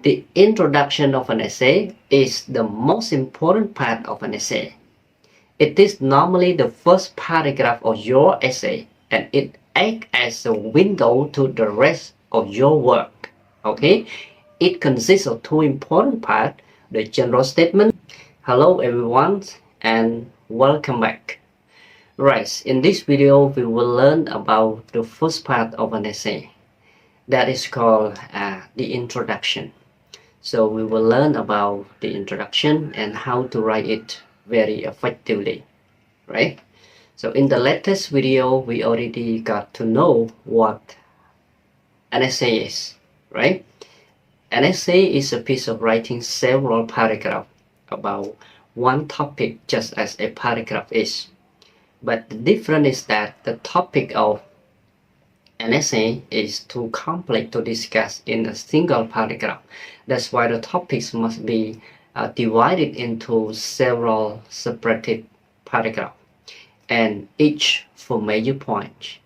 The introduction of an essay is the most important part of an essay. It is normally the first paragraph of your essay and it acts as a window to the rest of your work. Okay? It consists of two important parts, the general statement. Hello everyone and welcome back. Right, in this video we will learn about the first part of an essay. That is called the introduction. So we will learn about the introduction and how to write it very effectively, right? So in the latest video, we already got to know what an essay is, right? An essay is a piece of writing several paragraphs about one topic, just as a paragraph is. But the difference is that the topic of an essay is too complex to discuss in a single paragraph. That's why the topics must be divided into several separated paragraphs, and each for major points.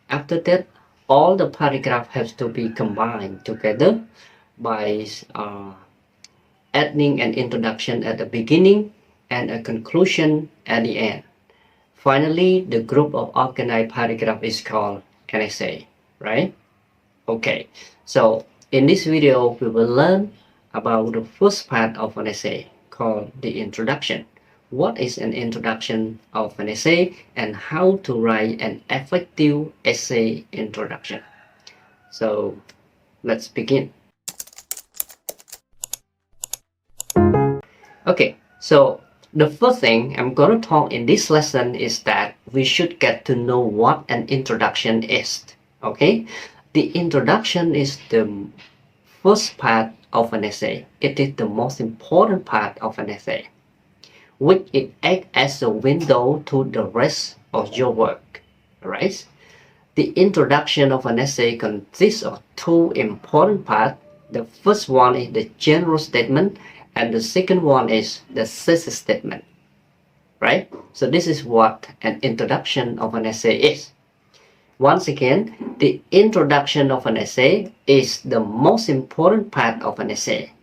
After that, all the paragraphs have to be combined together by adding an introduction at the beginning and a conclusion at the end. Finally, the group of organized paragraphs is called an essay, right? Okay, so in this video we will learn about the first part of an essay called the introduction. What is an introduction of an essay and how to write an effective essay introduction. So let's begin. Okay, so the first thing I'm going to talk in this lesson is that we should get to know what an introduction is. Okay, the introduction is the first part of an essay. It is the most important part of an essay, which it acts as a window to the rest of your work. Right? The introduction of an essay consists of two important parts. The first one is the general statement, and the second one is the thesis statement, right? So this is what an introduction of an essay is. Once again, the introduction of an essay is the most important part of an essay.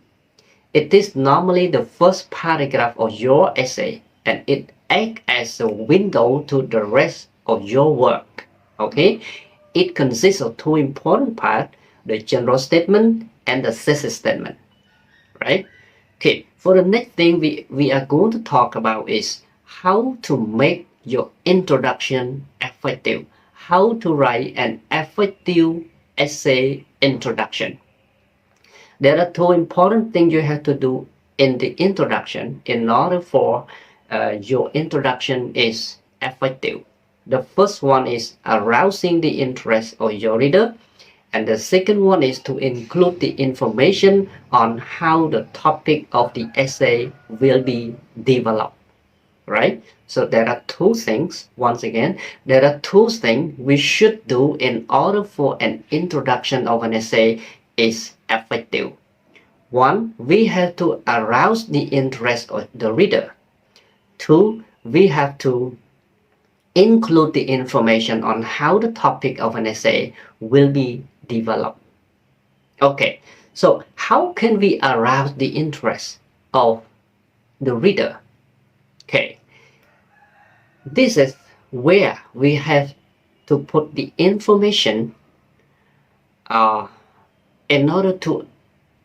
It is normally the first paragraph of your essay and it acts as a window to the rest of your work, okay? It consists of two important parts, the general statement and the thesis statement, right? Okay, for the next thing we are going to talk about is how to make your introduction effective. How to write an effective essay introduction. There are two important things you have to do in the introduction in order for your introduction is effective. The first one is arousing the interest of your reader. And the second one is to include the information on how the topic of the essay will be developed, right? So there are two things, once again, there are two things we should do in order for an introduction of an essay is effective. One, we have to arouse the interest of the reader. Two, we have to include the information on how the topic of an essay will be developed. Okay, so how can we arouse the interest of the reader? Okay, this is where we have to put the information in order to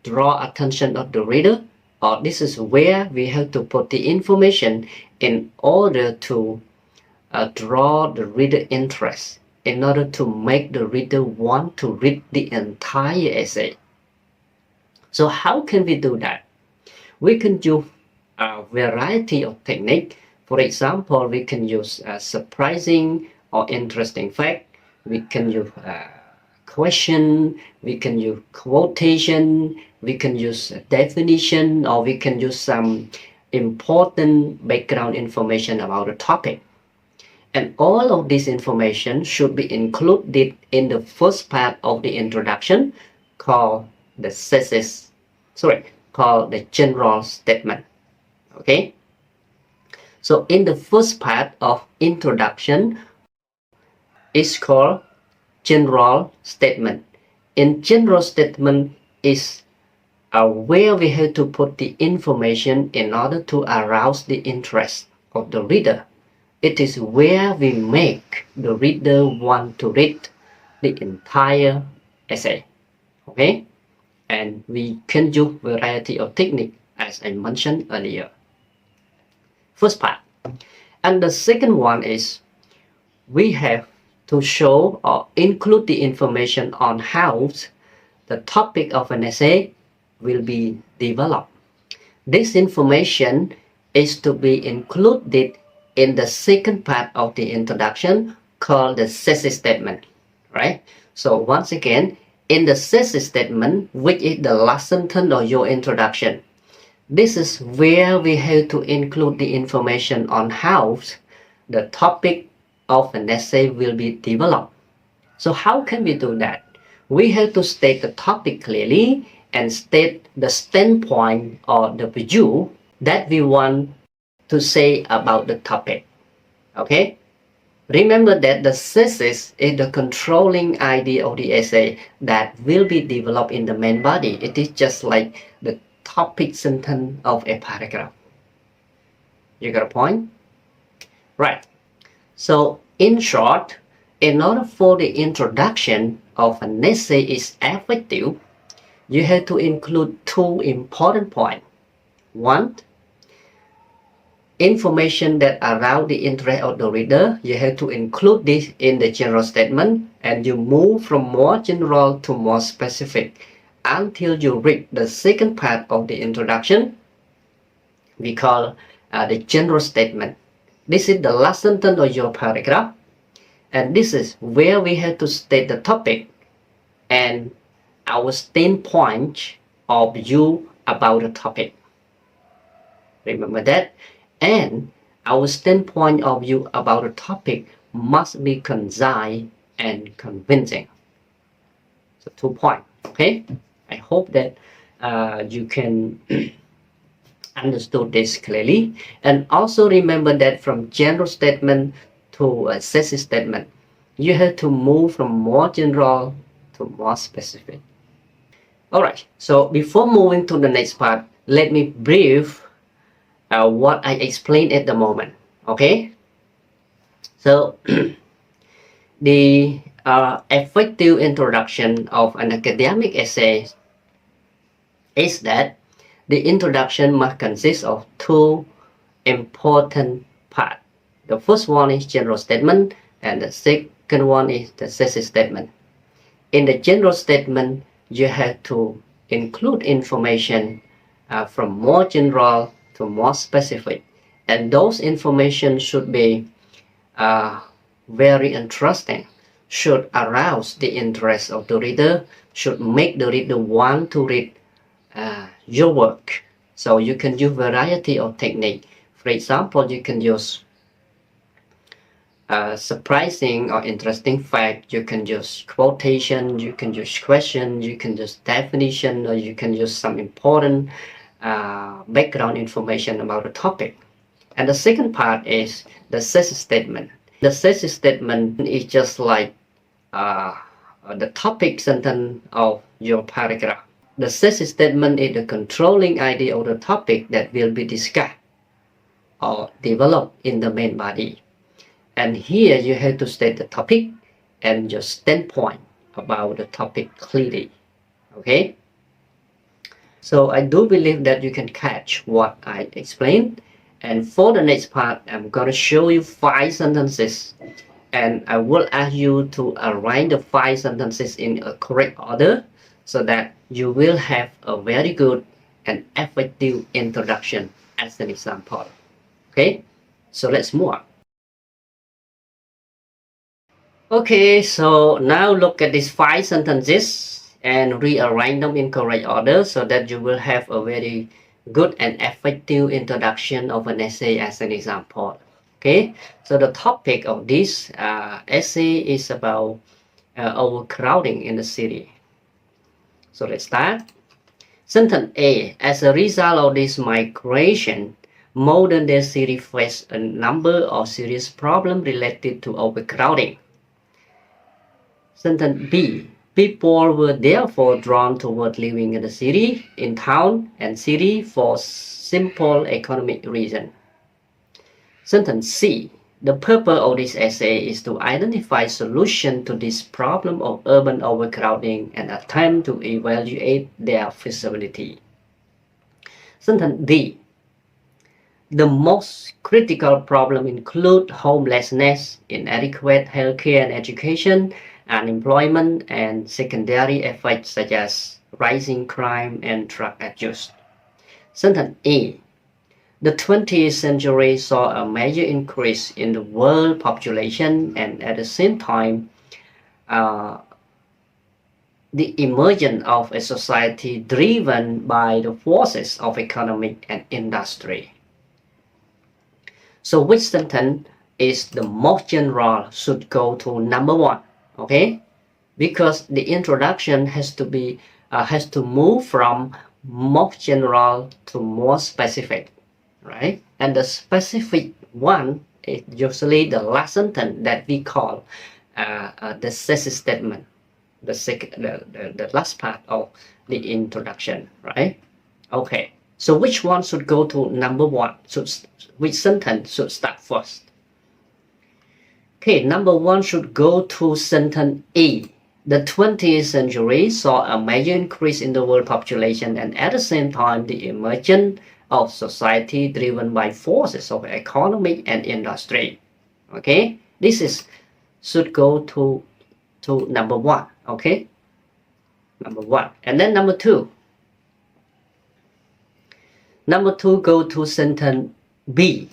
draw attention of the reader, or this is where we have to put the information in order to draw the reader interest, in order to make the reader want to read the entire essay. So how can we do that? We can use a variety of techniques. For example, we can use surprising or interesting fact. We can use question. We can use quotation. We can use definition, or we can use some important background information about the topic. And all of this information should be included in the first part of the introduction called the thesis, called the general statement, okay? So in the first part of introduction is called general statement. In general statement is where we have to put the information in order to arouse the interest of the reader. It is where we make the reader want to read the entire essay. Okay? And we can use variety of technique as I mentioned earlier. First part. And the second one is we have to show or include the information on how the topic of an essay will be developed. This information is to be included in the second part of the introduction called the thesis statement, right? So once again, in the thesis statement, which is the last sentence of your introduction, this is where we have to include the information on how the topic of an essay will be developed. So how can we do that? We have to state the topic clearly and state the standpoint or the view that we want to say about the topic. Okay? Remember that the thesis is the controlling idea of the essay that will be developed in the main body. It is just like the topic sentence of a paragraph. You got a point? Right. So in short, in order for the introduction of an essay is effective, you have to include two important points. One, information that arouse the interest of the reader. You have to include this in the general statement, and you move from more general to more specific until you reach the second part of the introduction. We call the general statement. This is the last sentence of your paragraph, and this is where we have to state the topic and our standpoint of view about the topic. Remember that. And our standpoint of view about the topic must be concise and convincing. So 2 points. Okay, I hope that you can understood this clearly. And also remember that from general statement to a thesis statement, you have to move from more general to more specific. Alright, so before moving to the next part, let me brief what I explained at the moment. Okay, so the effective introduction of an academic essay is that the introduction must consist of two important parts. The first one is general statement, and the second one is the thesis statement. In the general statement, you have to include information from more general to more specific, and those information should be very interesting, should arouse the interest of the reader, should make the reader want to read your work. So you can use variety of technique. For example, you can use surprising or interesting fact, you can use quotation, you can use question, you can use definition, or you can use some important background information about the topic. And the second part is the thesis statement. The thesis statement is just like the topic sentence of your paragraph. The thesis statement is the controlling idea of the topic that will be discussed or developed in the main body. And here you have to state the topic and your standpoint about the topic clearly. Okay? So I do believe that you can catch what I explained. And for the next part, I'm going to show you 5 sentences. And I will ask you to arrange the 5 sentences in a correct order so that you will have a very good and effective introduction as an example. Okay? So let's move on. Okay, so now look at these 5 sentences and rearrange them in correct order so that you will have a very good and effective introduction of an essay as an example. Okay, so the topic of this essay is about overcrowding in the city. So let's start. Sentence A. As a result of this migration, modern day city face a number of serious problems related to overcrowding. Sentence B. People were therefore drawn toward living in the city, in town and city for simple economic reason. Sentence C. The purpose of this essay is to identify solution to this problem of urban overcrowding and attempt to evaluate their feasibility. Sentence D. The most critical problem include homelessness, inadequate healthcare and education, unemployment, and secondary effects such as rising crime and drug abuse. Sentence E. The 20th century saw a major increase in the world population and at the same time the emergence of a society driven by the forces of economic and industry. So which sentence is the most general should go to number 1, okay? Because the introduction has to move from most general to more specific, right? And the specific one is usually the last sentence that we call the thesis statement, the last part of the introduction, right? Okay. So which one should go to number 1? Which sentence should start first? Okay, number 1 should go to sentence E. The 20th century saw a major increase in the world population and at the same time the emergence of society driven by forces of economic and industry. Okay, this should go to number 1. Okay, number 1. And then number 2. Number 2 go to sentence B.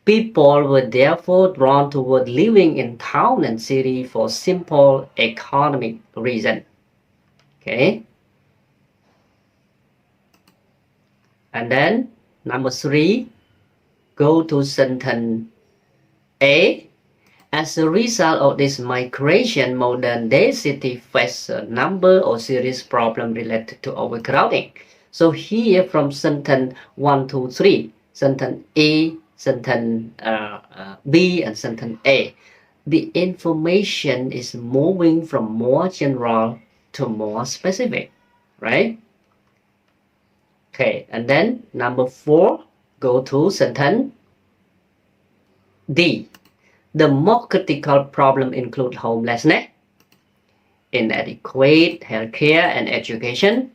People were therefore drawn toward living in town and city for simple economic reason. Okay. And then number 3 go to sentence A. As a result of this migration, modern day city face a number of serious problems related to overcrowding. So here from sentence 1, 2, 3, sentence A, sentence B, and sentence A, the information is moving from more general to more specific, right? Okay, and then number 4, go to sentence D. The more critical problem include homelessness, inadequate healthcare and education,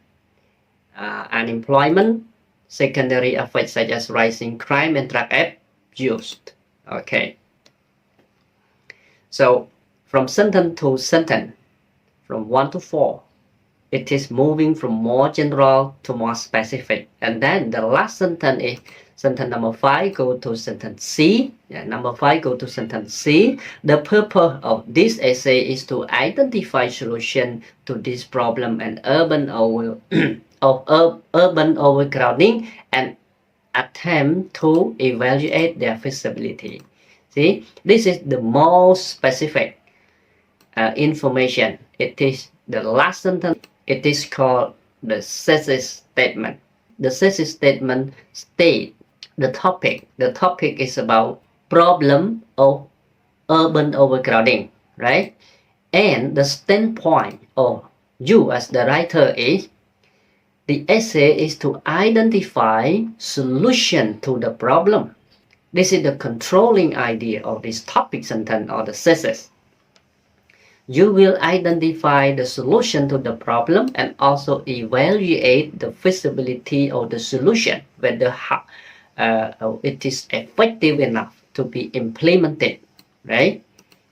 unemployment, secondary effects such as rising crime and drug abuse. Okay. So from sentence to sentence, from 1 to 4, it is moving from more general to more specific. And then the last sentence is sentence number 5 go to sentence C. Number 5 go to sentence C. The purpose of this essay is to identify solution to this problem and urban overcrowding and attempt to evaluate their feasibility. See, this is the most specific information. It is the last sentence. It is called the thesis statement. The thesis statement states the topic. The topic is about problem of urban overcrowding, right? And the standpoint of you as the writer is the essay is to identify solution to the problem. This is the controlling idea of this topic sentence or the thesis. You will identify the solution to the problem and also evaluate the feasibility of the solution, whether it is effective enough to be implemented, right?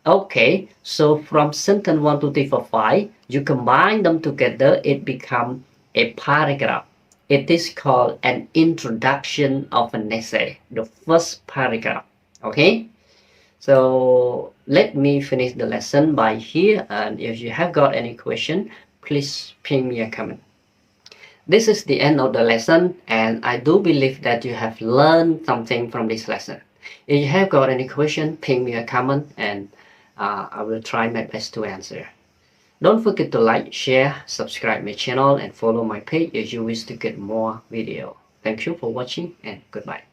Okay, so from sentence 1, 2, 3, 4, 5, you combine them together, it becomes a paragraph. It is called an introduction of an essay, the first paragraph. Okay, so let me finish the lesson by here, and if you have got any question, please ping me a comment. This is the end of the lesson, and I do believe that you have learned something from this lesson. If you have got any question, ping me a comment, and I will try my best to answer. Don't forget to like, share, subscribe my channel, and follow my page if you wish to get more video. Thank you for watching, and goodbye.